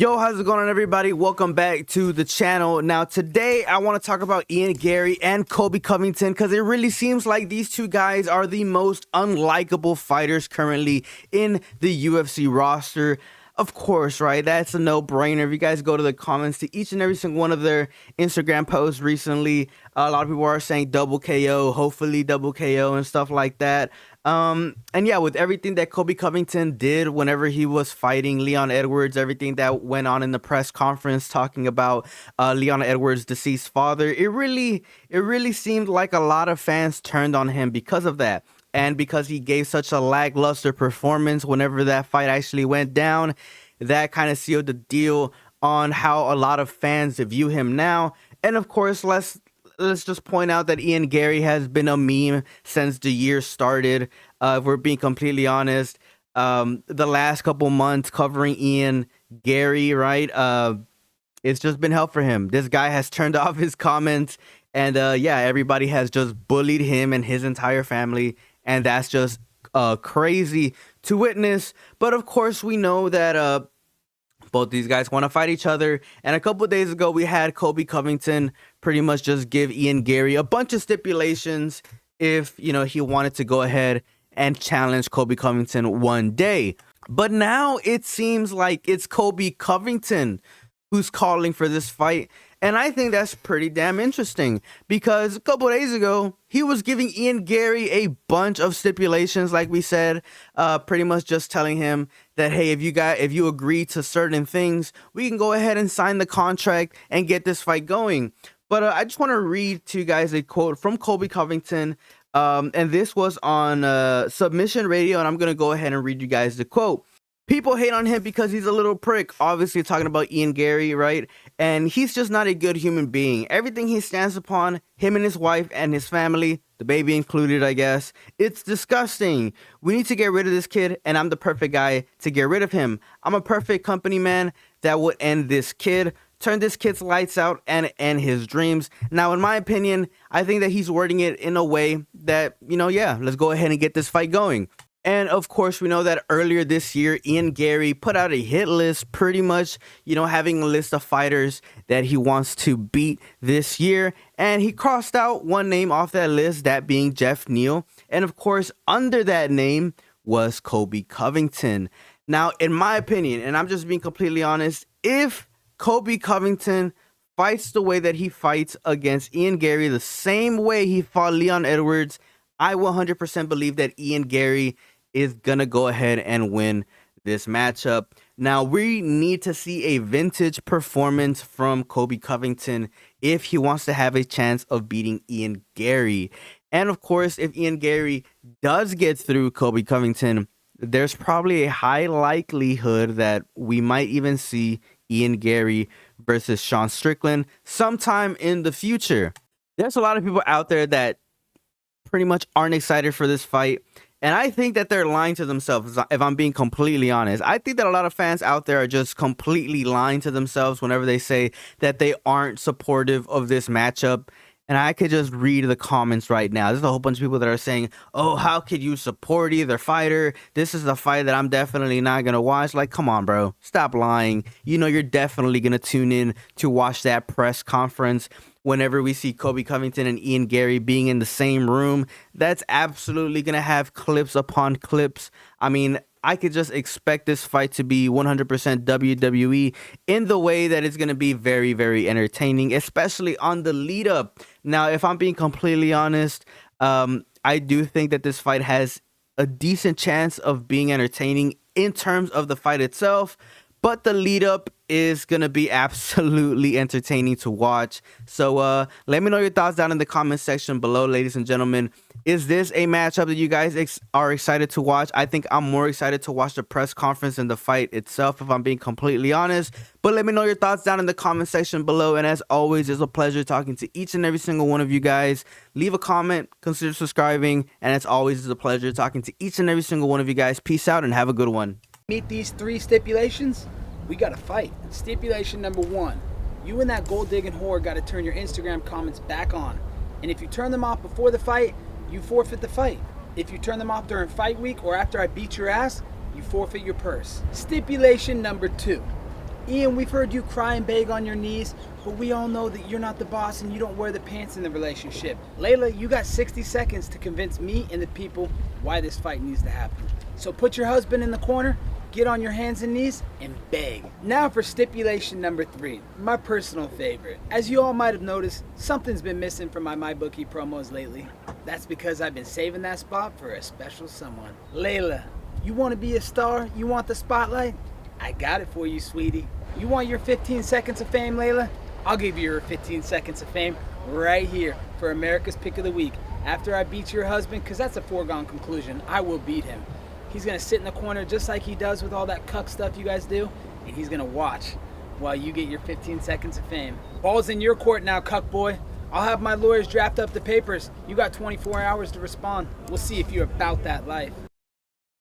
Yo, how's it going on, everybody? Welcome back to the channel. Now, today I want to talk about Ian Garry and Colby Covington because it really seems like these two guys are the most unlikable fighters currently in the UFC roster. Of course, right? That's a no-brainer. If you guys go to the comments to each and every single one of their Instagram posts recently, a lot of people are saying double KO, hopefully double KO and stuff like that. And yeah, with everything that Colby Covington did whenever he was fighting Leon Edwards, everything that went on in the press conference talking about Leon Edwards' deceased father, it really seemed like a lot of fans turned on him because of that. And because he gave such a lackluster performance whenever that fight actually went down, that kind of sealed the deal on how a lot of fans view him now. And of course, let's just point out that Ian Garry has been a meme since the year started. If we're being completely honest, the last couple months covering Ian Garry, right? It's just been hell for him. This guy has turned off his comments, and yeah, everybody has just bullied him and his entire family. And that's just crazy to witness. But of course, we know that both these guys want to fight each other. And a couple of days ago, we had Colby Covington pretty much just give Ian Garry a bunch of stipulations if, you know, he wanted to go ahead and challenge Colby Covington one day. But now it seems like it's Colby Covington who's calling for this fight. And I think that's pretty damn interesting because a couple of days ago, he was giving Ian Garry a bunch of stipulations, like we said, pretty much just telling him that, hey, if you agree to certain things, we can go ahead and sign the contract and get this fight going. But I just want to read to you guys a quote from Colby Covington. And this was on Submission Radio, and I'm going to go ahead and read you guys the quote. People hate on him because he's a little prick, obviously talking about Ian Garry, right? And he's just not a good human being. Everything he stands upon, him and his wife and his family, the baby included, I guess, it's disgusting. We need to get rid of this kid, and I'm the perfect guy to get rid of him. I'm a perfect company man that would end this kid, turn this kid's lights out, and end his dreams. Now, in my opinion, I think that he's wording it in a way that, you know, yeah, let's go ahead and get this fight going. And of course, we know that earlier this year, Ian Garry put out a hit list, pretty much, you know, having a list of fighters that he wants to beat this year. And he crossed out one name off that list, that being Jeff Neal. And of course, under that name was Colby Covington. Now, in my opinion, and I'm just being completely honest, if Colby Covington fights the way that he fights against Ian Garry, the same way he fought Leon Edwards, I 100% believe that Ian Garry is going to go ahead and win this matchup. Now, we need to see a vintage performance from Colby Covington if he wants to have a chance of beating Ian Garry. And of course, if Ian Garry does get through Colby Covington, there's probably a high likelihood that we might even see Ian Garry versus Sean Strickland sometime in the future. There's a lot of people out there that pretty much aren't excited for this fight, and I think that they're lying to themselves. If I'm being completely honest, I think that a lot of fans out there are just completely lying to themselves whenever they say that they aren't supportive of this matchup. And I could just read the comments right now. There's a whole bunch of people that are saying, oh, how could you support either fighter? This is a fight that I'm definitely not going to watch. Like, come on, bro. Stop lying. You know you're definitely going to tune in to watch that press conference whenever we see Colby Covington and Ian Garry being in the same room. That's absolutely going to have clips upon clips. I mean, I could just expect this fight to be 100% WWE in the way that it's going to be very, very entertaining, especially on the lead up. Now, if I'm being completely honest, I do think that this fight has a decent chance of being entertaining in terms of the fight itself, but the lead up is going to be absolutely entertaining to watch. So let me know your thoughts down in the comment section below, ladies and gentlemen. Is this a matchup that you guys are excited to watch? I think I'm more excited to watch the press conference than the fight itself, if I'm being completely honest. But let me know your thoughts down in the comment section below. And as always, it's a pleasure talking to each and every single one of you guys. Leave a comment, consider subscribing. And as always, it's a pleasure talking to each and every single one of you guys. Peace out and have a good one. Meet these 3 stipulations, we got to fight. Stipulation number 1, you and that gold digging whore got to turn your Instagram comments back on. And if you turn them off before the fight, you forfeit the fight. If you turn them off during fight week or after I beat your ass, you forfeit your purse. Stipulation number 2, Ian, we've heard you cry and beg on your knees, but we all know that you're not the boss and you don't wear the pants in the relationship. Layla, you got 60 seconds to convince me and the people why this fight needs to happen. So put your husband in the corner, get on your hands and knees, and beg. Now for stipulation number 3, my personal favorite. As you all might have noticed, something's been missing from my MyBookie promos lately. That's because I've been saving that spot for a special someone. Layla, you want to be a star? You want the spotlight? I got it for you, sweetie. You want your 15 seconds of fame, Layla? I'll give you your 15 seconds of fame right here for America's Pick of the Week. After I beat your husband, because that's a foregone conclusion, I will beat him. He's going to sit in the corner just like he does with all that cuck stuff you guys do, and he's going to watch while you get your 15 seconds of fame. Ball's in your court now, cuck boy. I'll have my lawyers draft up the papers. You got 24 hours to respond. We'll see if you're about that life.